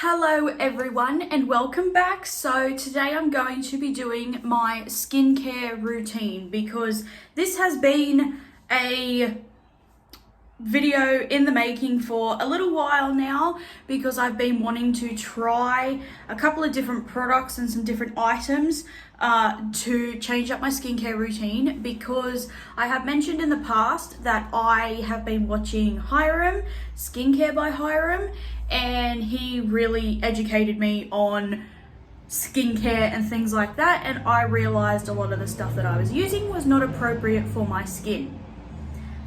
Hello everyone and welcome back. So today I'm going to be doing my skincare routine because this has been a video in the making for a little while now because I've been wanting to try a couple of different products and some different items to change up my skincare routine, because I have mentioned in the past that I have been watching Hyram, Skincare by Hyram, and he really educated me on skincare and things like that, and I realized a lot of the stuff that I was using was not appropriate for my skin.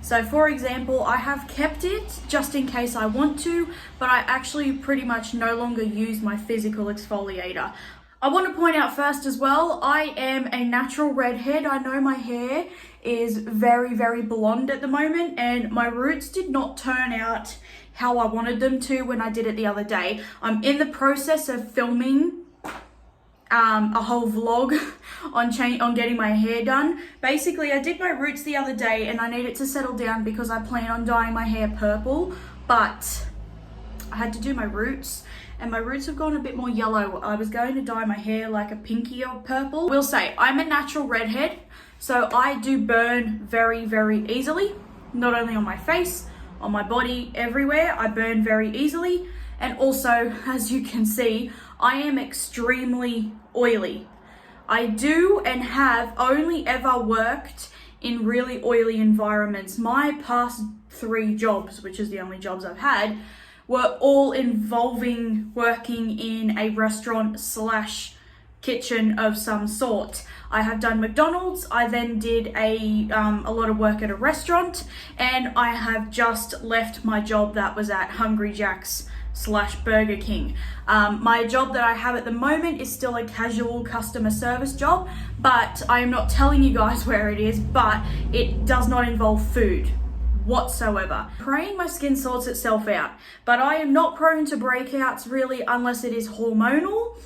So for example, I have kept it just in case I want to, but I actually pretty much no longer use my physical exfoliator. I want to point out first as well, I am a natural redhead. I know my hair is very, very blonde at the moment, and my roots did not turn out how I wanted them to when I did it the other day. I'm in the process of filming a whole vlog on getting my hair done. Basically, I did my roots the other day and I need it to settle down because I plan on dyeing my hair purple, but I had to do my roots and my roots have gone a bit more yellow. I was going to dye my hair like a pinky or purple. We'll say I'm a natural redhead, so I do burn very, very easily, not only on my face, on my body, everywhere. I burn very easily. And also, as you can see, I am extremely oily. I do and have only ever worked in really oily environments. My past 3 jobs, which is the only jobs I've had, were all involving working in a restaurant slash kitchen of some sort. I have done McDonald's, I then did a lot of work at a restaurant, and I have just left my job that was at Hungry Jack's slash Burger King. My job that I have at the moment is still a casual customer service job, but I am not telling you guys where it is, but it does not involve food whatsoever. Praying my skin sorts itself out, but I am not prone to breakouts really unless it is hormonal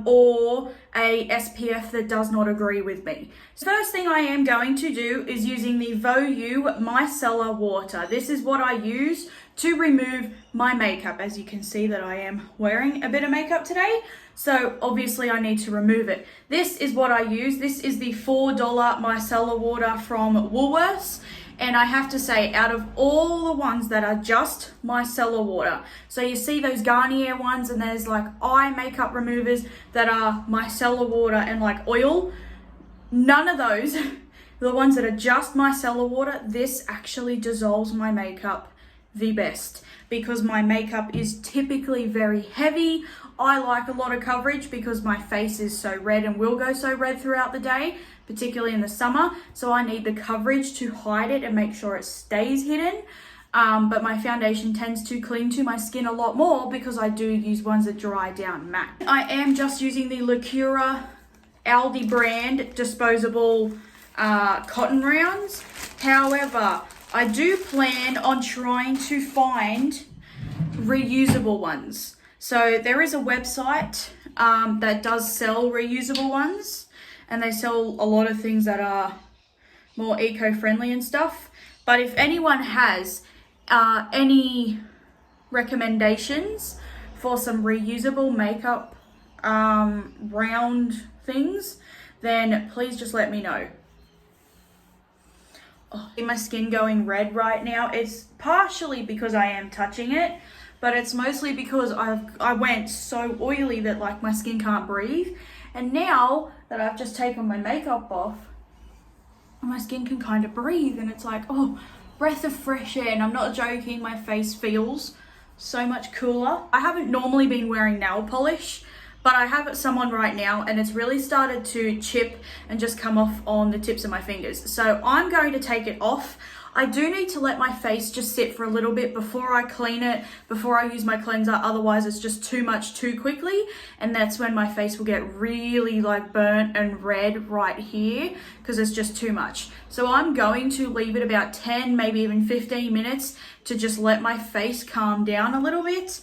or a SPF that does not agree with me. So first thing I am going to do is using the Voyou Micellar Water. This is what I use to remove my makeup. As you can see that I am wearing a bit of makeup today, so obviously I need to remove it. This is what I use. This is the $4 micellar water from Woolworths. And I have to say, out of all the ones that are just micellar water, so you see those Garnier ones and there's like eye makeup removers that are micellar water and like oil, none of those, the ones that are just micellar water, this actually dissolves my makeup the best, because my makeup is typically very heavy. I like a lot of coverage because my face is so red and will go so red throughout the day, particularly in the summer. So I need the coverage to hide it and make sure it stays hidden. But my foundation tends to cling to my skin a lot more because I do use ones that dry down matte. I am just using the Lacura Aldi brand disposable cotton rounds. However, I do plan on trying to find reusable ones. So there is a website that does sell reusable ones, and they sell a lot of things that are more eco-friendly and stuff. But if anyone has any recommendations for some reusable makeup round things, then please just let me know. Oh, my skin going red right now. It's partially because I am touching it, but it's mostly because I went so oily that like my skin can't breathe. And now that I've just taken my makeup off, my skin can kind of breathe, and it's like, oh, breath of fresh air. And I'm not joking, my face feels so much cooler. I haven't normally been wearing nail polish, but I have some on right now, and it's really started to chip and just come off on the tips of my fingers. So I'm going to take it off. I do need to let my face just sit for a little bit before I clean it, before I use my cleanser. Otherwise it's just too much too quickly, and that's when my face will get really like burnt and red right here because it's just too much. So I'm going to leave it about 10, maybe even 15 minutes to just let my face calm down a little bit.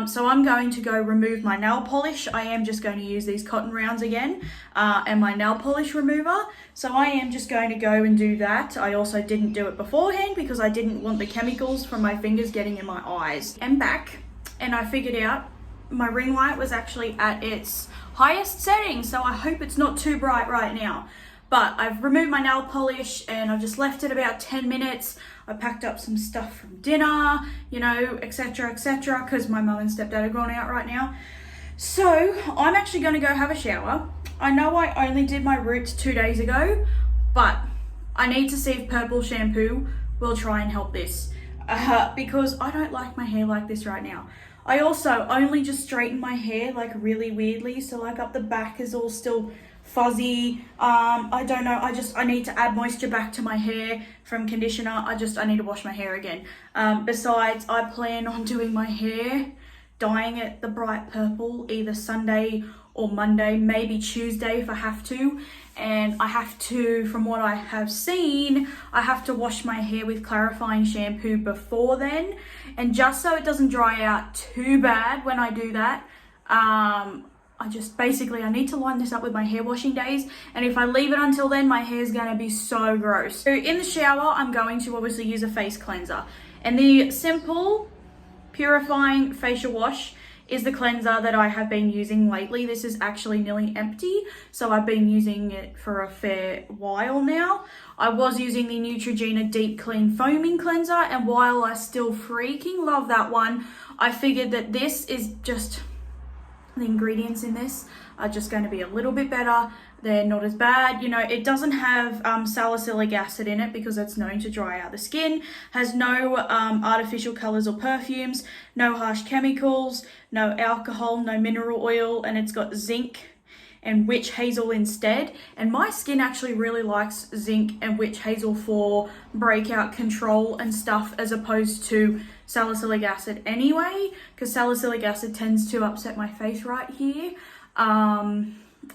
So I'm going to go remove my nail polish. I am just going to use these cotton rounds again and my nail polish remover. So I am just going to go and do that. I also didn't do it beforehand because I didn't want the chemicals from my fingers getting in my eyes. I'm back and I figured out my ring light was actually at its highest setting, so I hope it's not too bright right now. But I've removed my nail polish and I've just left it about 10 minutes. I packed up some stuff from dinner, you know, etc, because my mum and stepdad are gone out right now. So I'm actually going to go have a shower. I know I only did my roots 2 days ago, but I need to see if purple shampoo will try and help this, because I don't like my hair like this right now. I also only just straightened my hair like really weirdly, so like up the back is all still fuzzy. I don't know, I need to add moisture back to my hair from conditioner. I need to wash my hair again. Besides, I plan on doing my hair, dyeing it the bright purple either Sunday or Monday, maybe Tuesday if I have to. And I have to, from what I have seen, I have to wash my hair with clarifying shampoo before then. And just so it doesn't dry out too bad when I do that, I need to line this up with my hair washing days. And if I leave it until then, my hair's gonna be so gross. So in the shower, I'm going to obviously use a face cleanser. And the Simple Purifying Facial Wash is the cleanser that I have been using lately. This is actually nearly empty, so I've been using it for a fair while now. I was using the Neutrogena Deep Clean Foaming Cleanser, and while I still freaking love that one, I figured that this is just, the ingredients in this are just going to be a little bit better. They're not as bad. You know, it doesn't have salicylic acid in it because it's known to dry out the skin. Has no artificial colors or perfumes, no harsh chemicals, no alcohol, no mineral oil, and it's got zinc and witch hazel instead. And my skin actually really likes zinc and witch hazel for breakout control and stuff, as opposed to salicylic acid anyway, because salicylic acid tends to upset my face right here.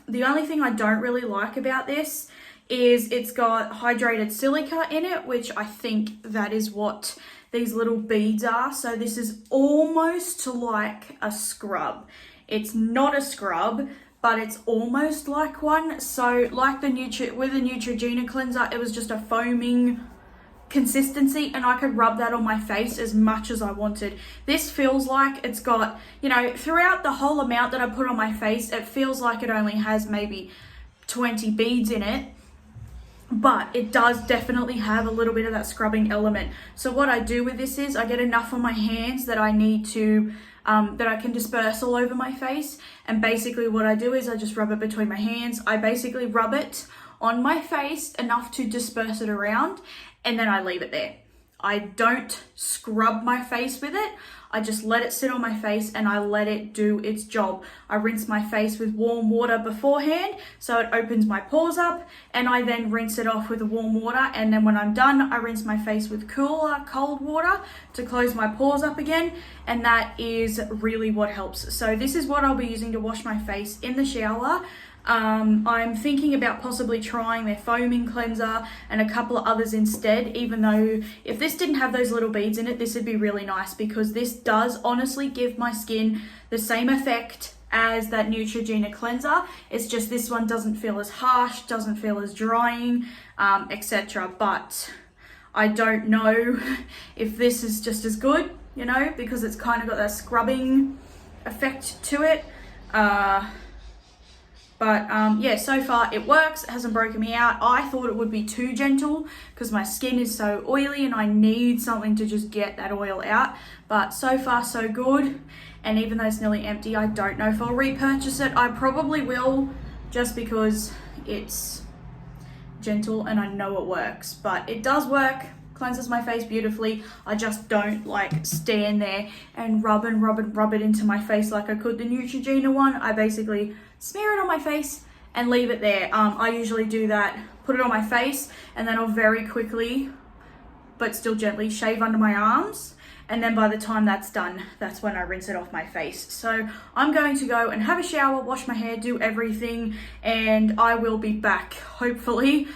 The only thing I don't really like about this is it's got hydrated silica in it, which I think that is what these little beads are. So this is almost like a scrub. It's not a scrub, but it's almost like one. So like with the Neutrogena cleanser, it was just a foaming consistency and I could rub that on my face as much as I wanted. This feels like it's got, you know, throughout the whole amount that I put on my face, it feels like it only has maybe 20 beads in it, but it does definitely have a little bit of that scrubbing element. So what I do with this is I get enough on my hands that I need to that I can disperse all over my face, and basically what I do is I just rub it between my hands. I basically rub it on my face enough to disperse it around, and then I leave it there. I don't scrub my face with it. I just let it sit on my face and I let it do its job. I rinse my face with warm water beforehand so it opens my pores up, and I then rinse it off with the warm water, and then when I'm done, I rinse my face with cooler, cold water to close my pores up again, and that is really what helps. So this is what I'll be using to wash my face in the shower. I'm thinking about possibly trying their foaming cleanser and a couple of others instead, even though if this didn't have those little beads in it, this would be really nice, because this does honestly give my skin the same effect as that Neutrogena cleanser. It's just this one doesn't feel as harsh, doesn't feel as drying, etc. But I don't know if this is just as good, you know, because it's kind of got that scrubbing effect to it. Yeah, so far it works. It hasn't broken me out. I thought it would be too gentle because my skin is so oily and I need something to just get that oil out. But so far so good. And even though it's nearly empty, I don't know if I'll repurchase it. I probably will, just because it's gentle and I know it works. But it does work. Cleanses my face beautifully. I just don't like stand there and rub it into my face like I could the Neutrogena one. I basically smear it on my face and leave it there. I usually do that, put it on my face, and then I'll very quickly but still gently shave under my arms, and then by the time that's done, that's when I rinse it off my face. So I'm going to go and have a shower, wash my hair, do everything, and I will be back hopefully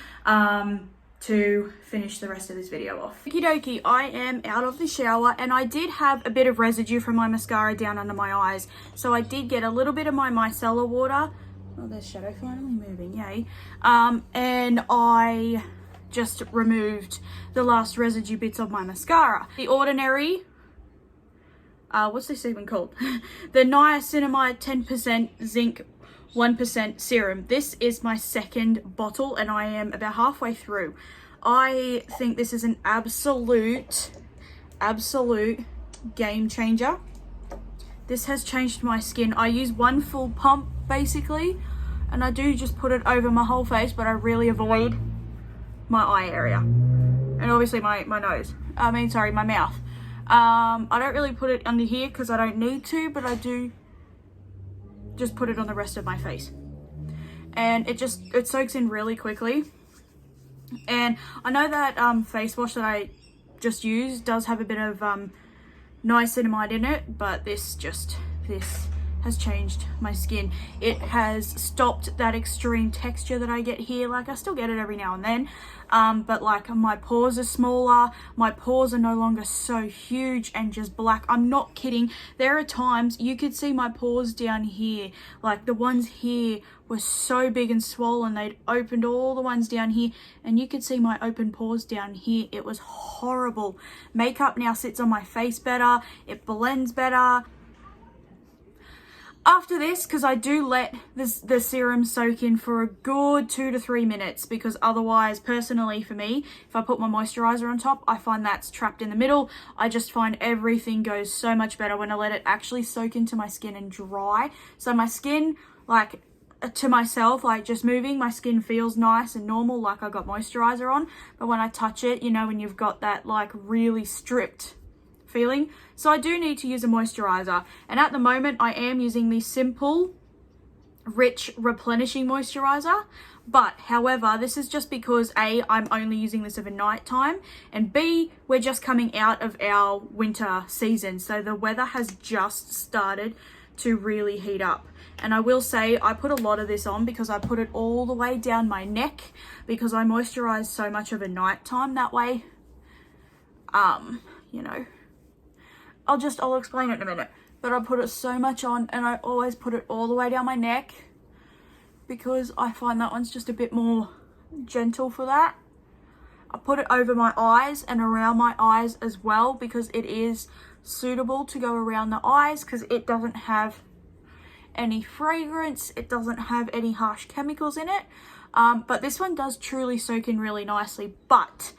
to finish the rest of this video off. Okie dokie, I am out of the shower, and I did have a bit of residue from my mascara down under my eyes. So I did get a little bit of my micellar water. Oh, there's shadow finally moving, yay. And I just removed the last residue bits of my mascara. The Ordinary what's this even called? The Niacinamide 10% zinc 1% serum. This is my second bottle and I am about halfway through. I think this is an absolute game changer. This has changed my skin. I use one full pump basically, and I do just put it over my whole face, but I really avoid my eye area. And obviously my nose. Sorry, my mouth. I don't really put it under here because I don't need to, but I do just put it on the rest of my face. And it soaks in really quickly. And I know that face wash that I just used does have a bit of niacinamide in it, but this has changed my skin. It has stopped that extreme texture that I get here. Like, I still get it every now and then, but like my pores are smaller, my pores are no longer so huge and just black. I'm not kidding. There are times you could see my pores down here, like the ones here were so big and swollen, they'd opened all the ones down here, and you could see my open pores down here. It was horrible. Makeup now sits on my face better, it blends better. After this, because I do let the serum soak in for a good 2 to 3 minutes, because otherwise, personally for me, if I put my moisturizer on top, I find that's trapped in the middle. I just find everything goes so much better when I let it actually soak into my skin and dry. So my skin, like, to myself, like just moving, my skin feels nice and normal, like I got moisturizer on. But when I touch it, you know, when you've got that like really stripped feeling. So I do need to use a moisturizer, and at the moment I am using the Simple Rich Replenishing Moisturizer. But however, this is just because A, I'm only using this over night time, and B, we're just coming out of our winter season, so the weather has just started to really heat up. And I will say I put a lot of this on because I put it all the way down my neck, because I moisturize so much over night time. That way, you know, I'll explain it in a minute. But I put it so much on, and I always put it all the way down my neck because I find that one's just a bit more gentle for that. I put it over my eyes and around my eyes as well, because it is suitable to go around the eyes because it doesn't have any fragrance, it doesn't have any harsh chemicals in it. But this one does truly soak in really nicely. But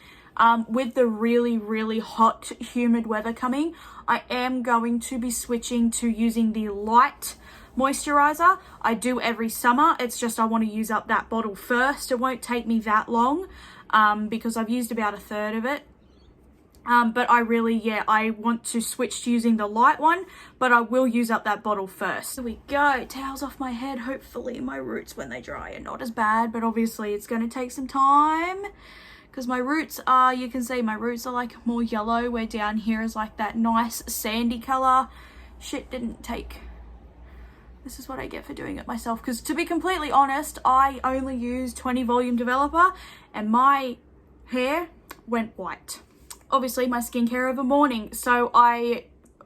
with the really hot, humid weather coming, I am going to be switching to using the light moisturizer. I do every summer. It's just I want to use up that bottle first. It won't take me that long because I've used about a third of it. But I want to switch to using the light one, but I will use up that bottle first. Here we go, towels off my head. Hopefully my roots when they dry are not as bad, but obviously it's going to take some time. Because my roots are, you can see my roots are like more yellow, where down here is like that nice sandy color. Shit didn't take. This is what I get for doing it myself. Because to be completely honest, I only use 20 volume developer and my hair went white. Obviously my skincare of a morning. So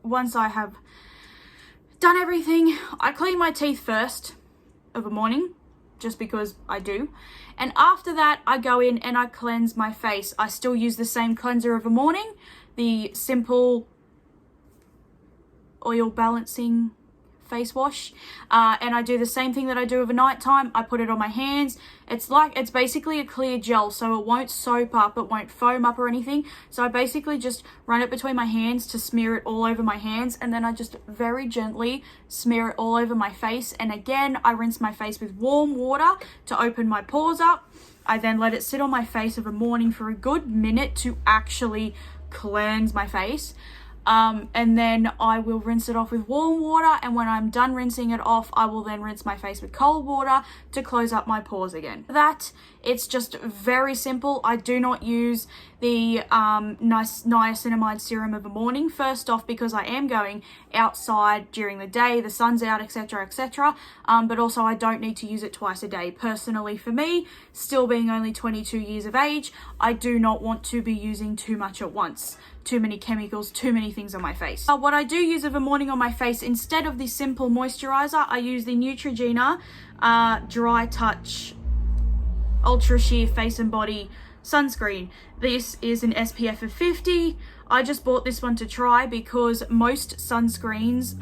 once I have done everything, I clean my teeth first of a morning, just because I do. And after that, I go in and I cleanse my face. I still use the same cleanser of a morning, the Simple Oil Balancing face wash. And I do the same thing that I do over night time. I put it on my hands. It's basically a clear gel, so it won't soap up, it won't foam up or anything. So I basically just run it between my hands to smear it all over my hands, and then I just very gently smear it all over my face. And again, I rinse my face with warm water to open my pores up. I then let it sit on my face of a morning for a good minute to actually cleanse my face. And then I will rinse it off with warm water, and when I'm done rinsing it off, I will then rinse my face with cold water to close up my pores again. It's just very simple. I do not use the niacinamide serum of a morning, first off because I am going outside during the day, the sun's out, etc, but also I don't need to use it twice a day. Personally for me, still being only 22 years of age, I do not want to be using too much at once. Too many chemicals, too many things on my face. What I do use of a morning on my face, instead of the Simple moisturizer, I use the Neutrogena Dry Touch Ultra Sheer Face and Body sunscreen. This is an SPF of 50. I just bought this one to try because most sunscreens,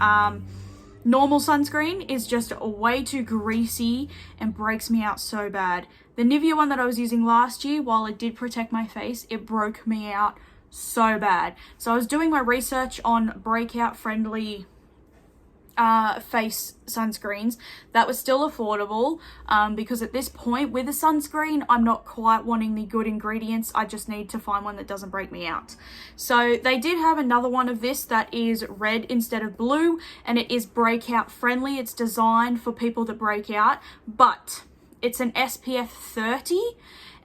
normal sunscreen is just way too greasy and breaks me out so bad. The Nivea one that I was using last year, while it did protect my face, it broke me out so bad. So I was doing my research on breakout friendly face sunscreens that was still affordable, because at this point with a sunscreen I'm not quite wanting the good ingredients. I just need to find one that doesn't break me out. So they did have another one of this that is red instead of blue, and it is breakout friendly. It's designed for people that break out, but it's an SPF 30,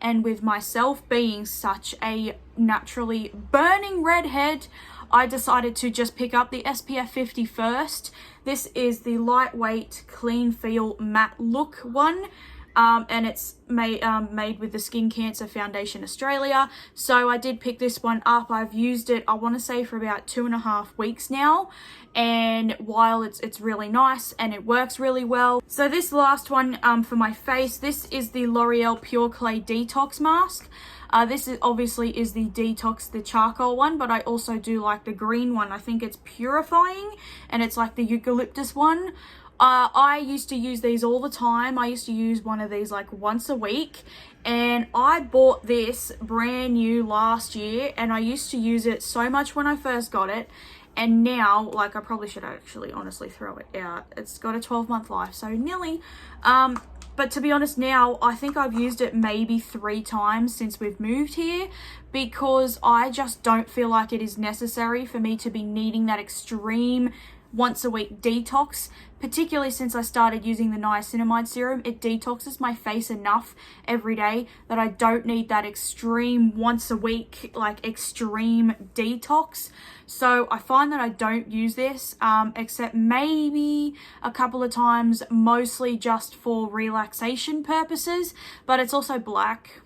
and with myself being such a naturally burning redhead, I decided to just pick up the SPF 50 first. This is the lightweight clean feel matte look one, and it's made with the Skin Cancer Foundation Australia. So I did pick this one up. I've used it, I want to say, for about 2.5 weeks now, and while it's really nice and it works really well. So this last one for my face, this is the L'Oreal Pure Clay Detox Mask. This is obviously the detox, the charcoal one, but I also do like the green one. I think it's purifying, and it's like the eucalyptus one. I used to use these all the time. I used to use one of these like once a week, and I bought this brand new last year, and I used to use it so much when I first got it, and now, like, I probably should actually honestly throw it out. It's got a 12-month life, so nearly. But to be honest, now I think I've used it maybe 3 times since we've moved here, because I just don't feel like it is necessary for me to be needing that extreme once a week detox, particularly since I started using the niacinamide serum. It detoxes my face enough every day that I don't need that extreme once a week, like extreme detox. So I find that I don't use this, except maybe a couple of times, mostly just for relaxation purposes, but it's also black.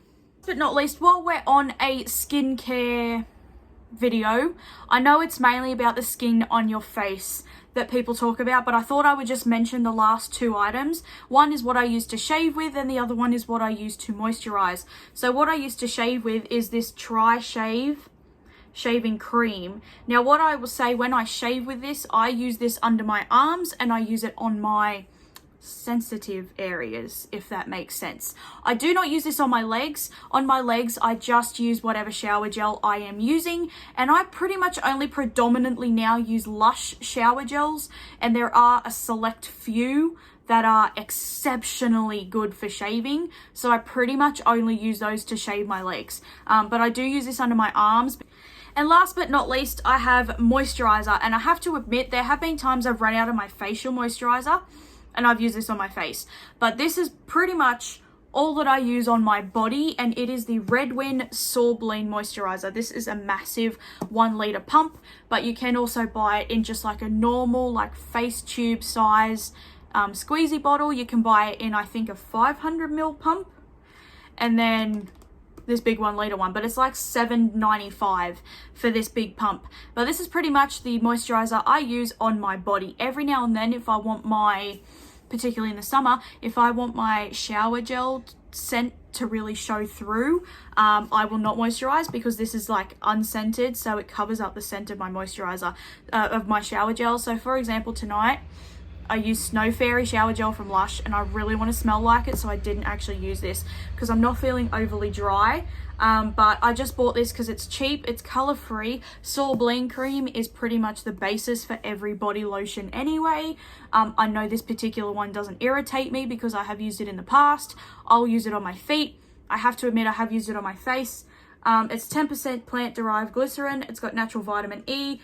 But not least, while we're on a skincare video, I know it's mainly about the skin on your face that people talk about, but I thought I would just mention the last 2 items. One is what I use to shave with, and the other one is what I use to moisturize. So what I use to shave with is this Tri-Shave shaving cream. Now what I will say, when I shave with this, I use this under my arms and I use it on my sensitive areas, if that makes sense. I do not use this on my legs. On my legs, I just use whatever shower gel I am using, and I pretty much only predominantly now use Lush shower gels, and there are a select few that are exceptionally good for shaving, so I pretty much only use those to shave my legs. But I do use this under my arms. And last but not least, I have moisturizer, and I have to admit there have been times I've run out of my facial moisturizer and I've used this on my face, but this is pretty much all that I use on my body, and it is the Redwin Sorbline moisturizer. This is a massive 1 litre pump, but you can also buy it in just like a normal, like face tube size squeezy bottle. You can buy it in, I think, a 500ml pump, and then this big 1 litre one, but it's like $7.95 for this big pump. But this is pretty much the moisturizer I use on my body. Every now and then, if I want my, particularly in the summer, if I want my shower gel scent to really show through, I will not moisturize, because this is like unscented, so it covers up the scent of my moisturizer, of my shower gel. So for example, tonight I used Snow Fairy shower gel from Lush, and I really want to smell like it, so I didn't actually use this because I'm not feeling overly dry. But I just bought this because it's cheap, it's color free. Sorbline cream is pretty much the basis for every body lotion anyway. I know this particular one doesn't irritate me because I have used it in the past. I'll use it on my feet. I have to admit, I have used it on my face. It's 10% plant-derived glycerin. It's got natural vitamin E,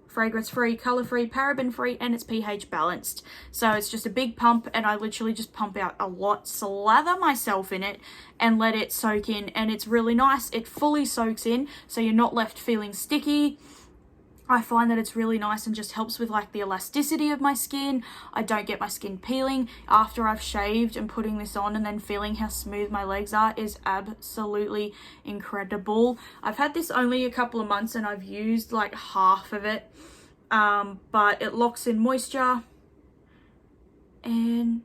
fragrance-free, color-free, paraben-free, and it's pH balanced. So it's just a big pump, and I literally just pump out a lot, slather myself in it, and let it soak in, and it's really nice. It fully soaks in, so you're not left feeling sticky. I find that it's really nice and just helps with like the elasticity of my skin. I don't get my skin peeling after I've shaved, and putting this on and then feeling how smooth my legs are is absolutely incredible. I've had this only a couple of months and I've used like half of it, but it locks in moisture, and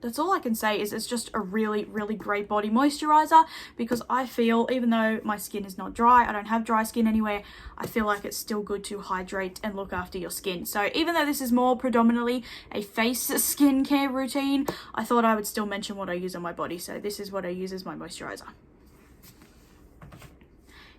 that's all I can say is it's just a really, really great body moisturizer, because I feel, even though my skin is not dry, I don't have dry skin anywhere, I feel like it's still good to hydrate and look after your skin. So even though this is more predominantly a face skincare routine, I thought I would still mention what I use on my body. So this is what I use as my moisturizer.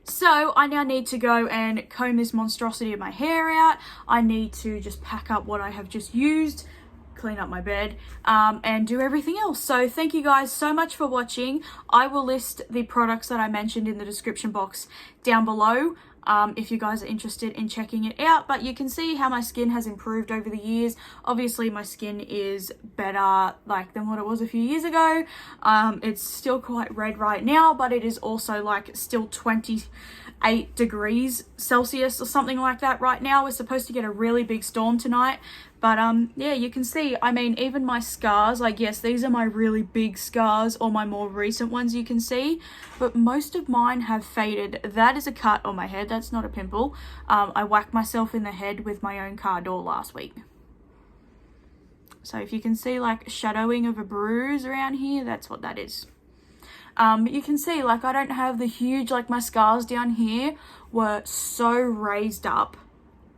So I now need to go and comb this monstrosity of my hair out. I need to just pack up what I have just used, clean up my bed, and do everything else. So thank you guys so much for watching. I will list the products that I mentioned in the description box down below, if you guys are interested in checking it out. But you can see how my skin has improved over the years. Obviously my skin is better like than what it was a few years ago. It's still quite red right now, but it is also like still 28 degrees Celsius or something like that right now. We're supposed to get a really big storm tonight. But yeah, you can see, I mean, even my scars, like, yes, these are my really big scars, or my more recent ones you can see, but most of mine have faded. That is a cut on my head, that's not a pimple. I whacked myself in the head with my own car door last week. So if you can see like shadowing of a bruise around here, that's what that is. But you can see, like, I don't have the huge, like, my scars down here were so raised up.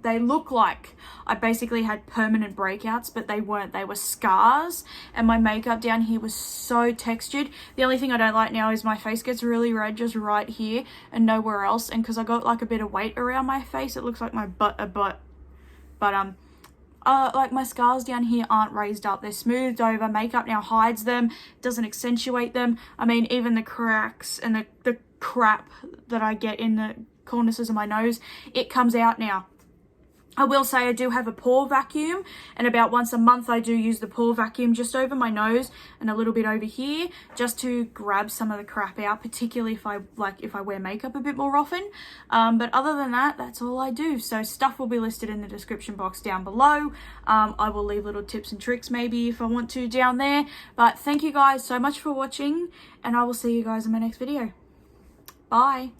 They look like I basically had permanent breakouts, but they weren't. They were scars, and my makeup down here was so textured. The only thing I don't like now is my face gets really red just right here and nowhere else. And because I got like a bit of weight around my face, it looks like my butt. But like my scars down here aren't raised up. They're smoothed over. Makeup now hides them, doesn't accentuate them. I mean, even the cracks and the crap that I get in the cornices of my nose, it comes out now. I will say I do have a pore vacuum, and about once a month I do use the pore vacuum just over my nose and a little bit over here, just to grab some of the crap out, particularly if I wear makeup a bit more often. But other than that, that's all I do. So stuff will be listed in the description box down below. I will leave little tips and tricks maybe if I want to down there. But thank you guys so much for watching, and I will see you guys in my next video. Bye.